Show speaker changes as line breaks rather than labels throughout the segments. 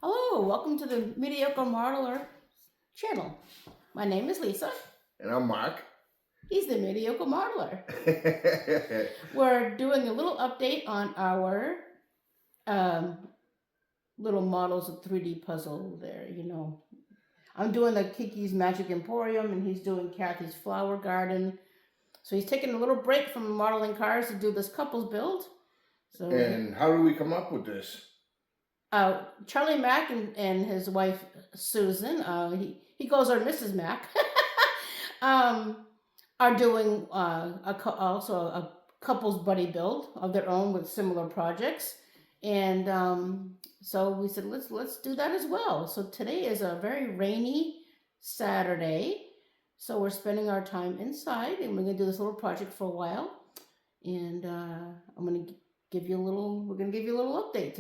Hello, welcome to the Mediocre Modeler channel. My name is Lisa.
And I'm Mark.
He's the Mediocre Modeler. We're doing a little update on our little models of 3D puzzle there, I'm doing the Kiki's Magic Emporium and he's doing Kathy's Flower Garden. So he's taking a little break from modeling cars to do this couples build. So
And how do we come up with this?
Charlie Mack and his wife Susan, he calls her Mrs. Mack, are doing also a couples buddy build of their own with similar projects, and so we said let's do that as well. So today is a very rainy Saturday, so we're spending our time inside, and we're gonna do this little project for a while, and we're gonna give you a little update.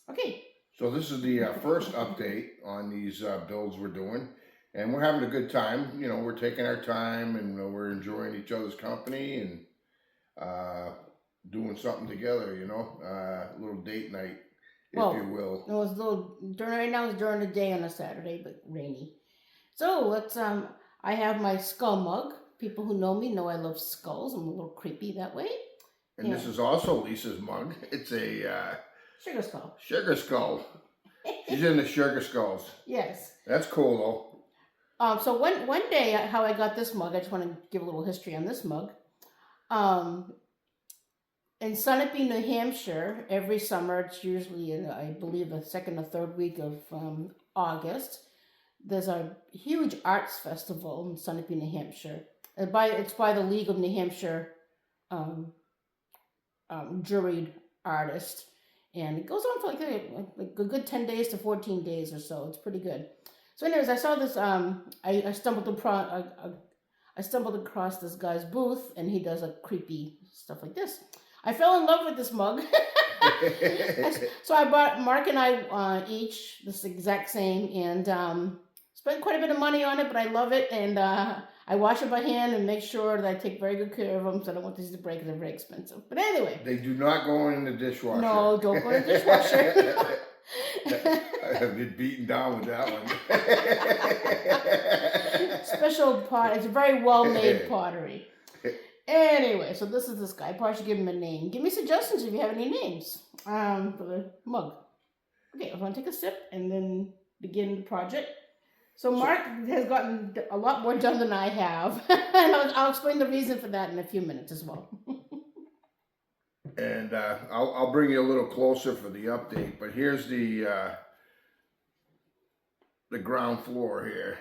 Okay.
So this is the first update on these builds we're doing, and we're having a good time. We're taking our time, and we're enjoying each other's company and doing something together. A little date night, if you will.
No, it's right now. It's during the day on a Saturday, but rainy. So let's. I have my skull mug. People who know me know I love skulls. I'm a little creepy that way.
And this is also Lisa's mug. It's a
sugar skull.
Sugar skull. She's into sugar skulls.
Yes.
That's cool
though. So one day, how I got this mug, I just want to give a little history on this mug. In Sunapee, New Hampshire, every summer, it's usually, I believe, the second or third week of August, there's a huge arts festival in Sunapee, New Hampshire. It's by the League of New Hampshire juried artists. And it goes on for like a good 10 days to 14 days or so. It's pretty good. So anyways, I saw this, I stumbled across this guy's booth, and he does a creepy stuff like this. I fell in love with this mug. So I bought Mark and I each this exact same, and spent quite a bit of money on it, but I love it, and I wash it by hand and make sure that I take very good care of them, so I don't want these to break because they're very expensive. But anyway.
They do not go in the dishwasher.
No, don't go in the dishwasher.
I have been beaten down with that one.
Special pot. It's a very well-made pottery. Anyway, so this is this guy. I probably should give him a name. Give me suggestions if you have any names for the mug. Okay, I'm going to take a sip and then begin the project. So Mark has gotten a lot more done than I have. And I'll explain the reason for that in a few minutes as well.
And I'll bring you a little closer for the update. But here's the ground floor here.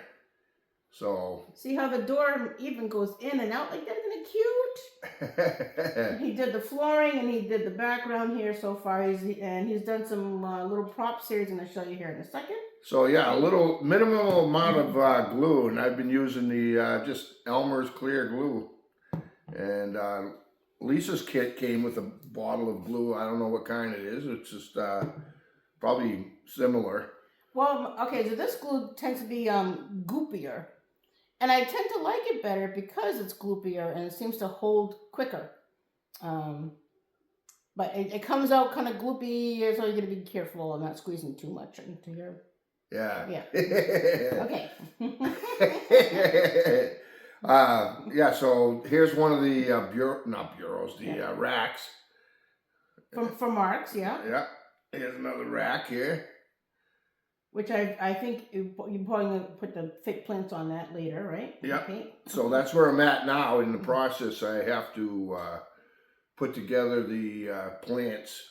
So
see how the door even goes in and out like that? Isn't it cute? He did the flooring and he did the background here so far. He's done some little props here. He's going to show you here in a second.
So yeah, a little minimal amount of glue, and I've been using the just Elmer's clear glue. And Lisa's kit came with a bottle of glue. I don't know what kind it is. It's just probably similar.
Well, okay, so this glue tends to be goopier. And I tend to like it better because it's gloopier and it seems to hold quicker. But it comes out kind of gloopy, so you're going to be careful of not squeezing too much into your...
Yeah.
Yeah. Okay.
Yeah, so here's one of the racks.
From Mark's, yeah.
Yeah. Here's another rack here.
Which I think you're probably going to put the fake plants on that later, right?
Yeah.
Okay.
So that's where I'm at now in the process. I have to put together the plants.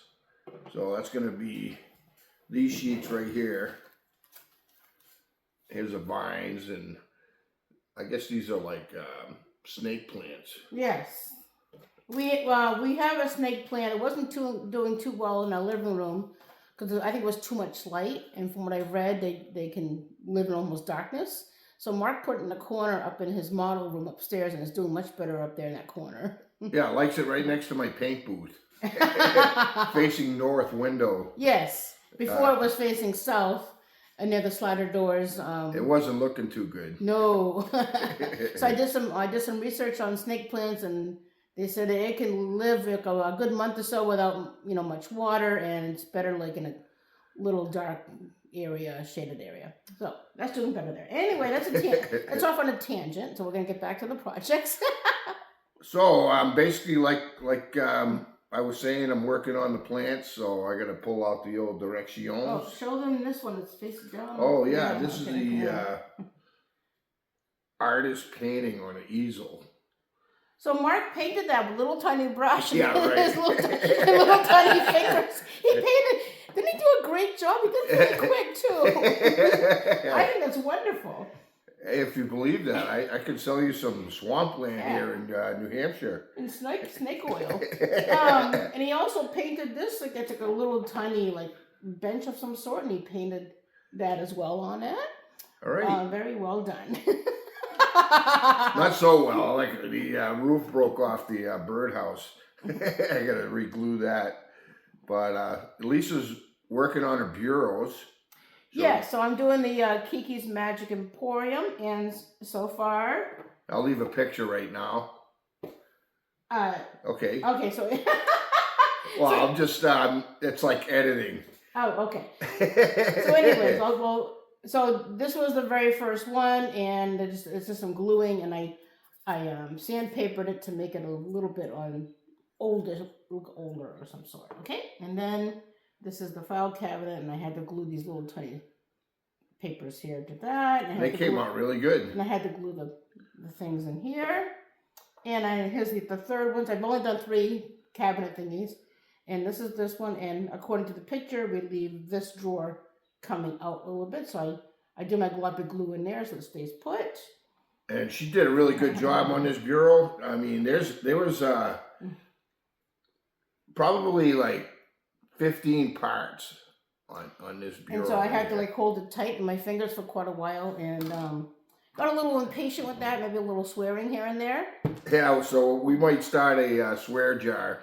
So that's going to be these sheets right here. Here's the vines, and I guess these are like snake plants.
Yes. We have a snake plant. It wasn't doing too well in our living room because I think it was too much light, and from what I read, they can live in almost darkness. So Mark put it in the corner up in his model room upstairs, and it's doing much better up there in that corner.
Yeah, I likes it right next to my paint booth. Facing north window.
Yes. Before it was facing south. And near the slider doors.
It wasn't looking too good.
No. So I did some research on snake plants, and they said it can live like a good month or so without much water, and it's better like in a little dark area, shaded area. So that's doing better there. Anyway, that's off on a tangent. So we're gonna get back to the projects.
So basically, I was saying, I'm working on the plants, so I got to pull out the old directions.
Oh, show them this one. It's face down.
Oh yeah, this is
okay,
the artist painting on an easel.
So Mark painted that with little tiny brush.
Yeah,
and
right.
his little tiny fingers. He painted. Didn't he do a great job? He did it pretty quick too. I think that's wonderful.
If you believe that, I could sell you some swampland here in New Hampshire.
And snake oil. And he also painted this, like it's like a little tiny like bench of some sort, and he painted that as well on it.
All right.
Very well done.
Not so well. Like the roof broke off the birdhouse. I gotta re-glue that. But Lisa's working on her bureaus. So
yeah, so I'm doing the Kiki's Magic Emporium, and so far,
I'll leave a picture right now. Okay.
Okay, so
Well, I'm just it's like editing.
oh, okay. So anyways, so this was the very first one, and it's just some gluing, and I sandpapered it to make it a little bit look older or some sort. Okay, and then this is the file cabinet, and I had to glue these little tiny papers here to that. And
They came out really good.
And I had to glue the things in here. And here's the third ones. I've only done 3 cabinet thingies, and this is this one. And according to the picture, we leave this drawer coming out a little bit, so I do my gloppy glue in there so it stays put.
And she did a really good job on this bureau. I mean, there was probably like 15 parts on this bureau.
And so I had to like hold it tight in my fingers for quite a while, and got a little impatient with that, maybe a little swearing here and there.
Yeah, so we might start a swear jar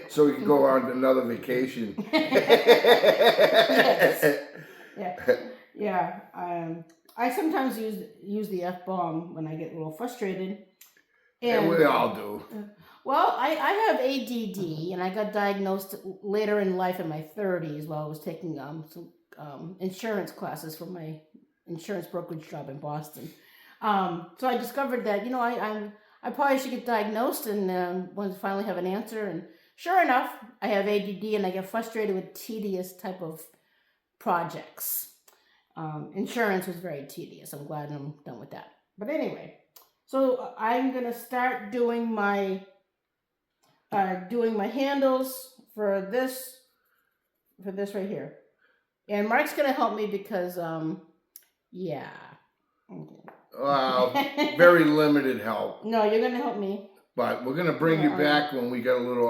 so we can go on another vacation.
Yes. Yeah. I sometimes use the F-bomb when I get a little frustrated.
And we all do.
Well, I have ADD, and I got diagnosed later in life in my 30s while I was taking some insurance classes for my insurance brokerage job in Boston. So I discovered that, I probably should get diagnosed and want to finally have an answer. And sure enough, I have ADD, and I get frustrated with tedious type of projects. Insurance was very tedious. I'm glad I'm done with that. But anyway, so I'm gonna start doing my handles for this right here, and Mark's gonna help me because yeah. Okay.
Very limited help.
No, you're gonna help me.
But we're gonna bring you back when we got a little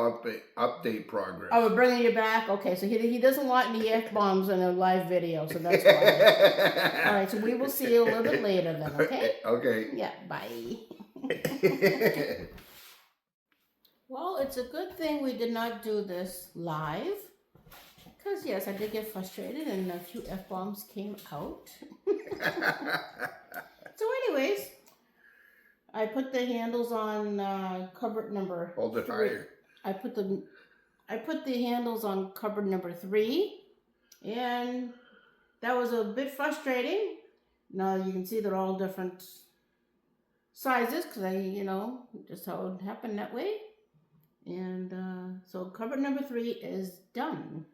update progress.
Oh, we're bringing you back. Okay, so he doesn't want any F-bombs in a live video, so that's why. All right, so we will see you a little bit later then. Okay.
Okay.
Yeah. Bye. Well, it's a good thing we did not do this live, because yes, I did get frustrated and a few F-bombs came out. So anyways, I put the handles on cupboard number
Hold it
3.
higher.
I put the handles on cupboard number 3, and that was a bit frustrating. Now you can see they're all different sizes because just how it happened that way. And so cupboard number 3 is done.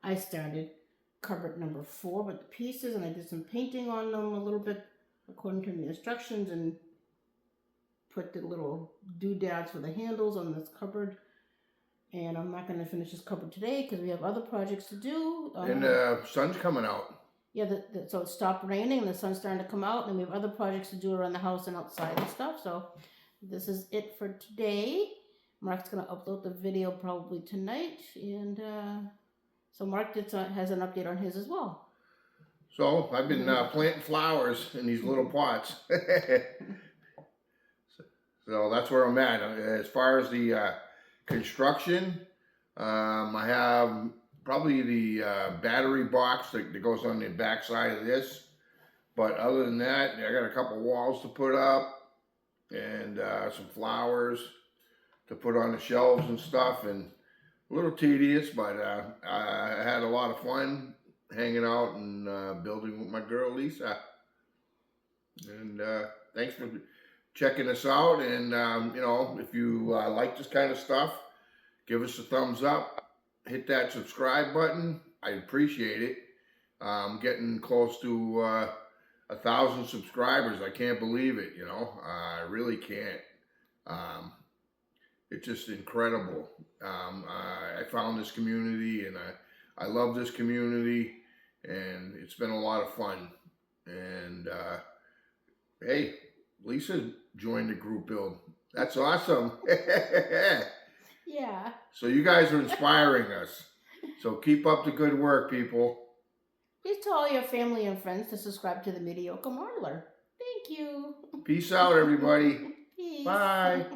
I started cupboard number 4 with the pieces, and I did some painting on them a little bit according to the instructions, and put the little doodads for the handles on this cupboard. And I'm not going to finish this cupboard today because we have other projects to do.
And the sun's coming out.
Yeah, so it stopped raining and the sun's starting to come out, and we have other projects to do around the house and outside and stuff. So this is it for today. Mark's going to upload the video probably tonight, and so Mark has an update on his as well.
So I've been planting flowers in these little pots. So that's where I'm at. As far as the construction, I have probably the battery box that goes on the back side of this. But other than that, I got a couple walls to put up and some flowers to put on the shelves and stuff. And a little tedious, but I had a lot of fun hanging out and building with my girl Lisa. And thanks for checking us out. And you know, if you like this kind of stuff, give us a thumbs up. Hit that subscribe button. I appreciate it. I'm getting close to 1,000 subscribers. I can't believe it. You know, I really can't. It's just incredible. I found this community, and I love this community, and it's been a lot of fun. And hey, Lisa joined the group build. That's awesome.
Yeah.
So you guys are inspiring us. So keep up the good work, people.
Please tell all your family and friends to subscribe to the Mediocre Modeler. Thank you.
Peace out, everybody.
Peace.
Bye.